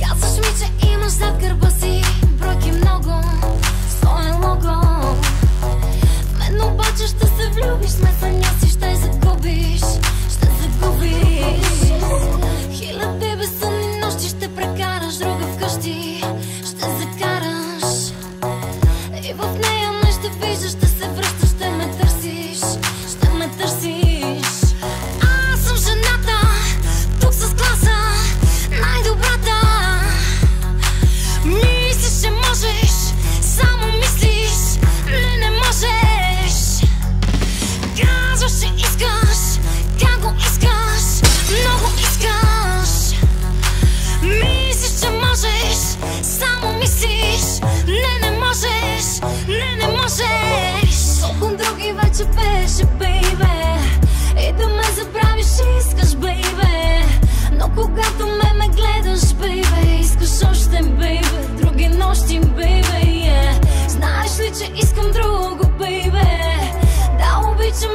Казваш ми, че имаш зад гърба си бройки много, своя лого. В мен обаче ще се влюбиш, сме съня си ще загубиш, ще загубиш. Хиляди безсънни нощи ще прекараш, друга вкъщи ще закараш. И в нея не ще виждаш, ще се връщаш, ще ме търсиш, ще ме търсиш. Аз съм жената, тук с класа, най-добрата. Мислиш, че можеш, само мислиш, не можеш. Казваш, че искаш, как го искаш, много искаш. Мислиш, че можеш, само мислиш, не можеш, не можеш. Колко други вече беше, бейбе, и да ме забравиш искаш, бейбе. Но когато ме гледаш, бейбе, искаш още, бейбе, други нощи, бейбе, yeah. Знаеш ли, че искам друго, бейбе, да обичам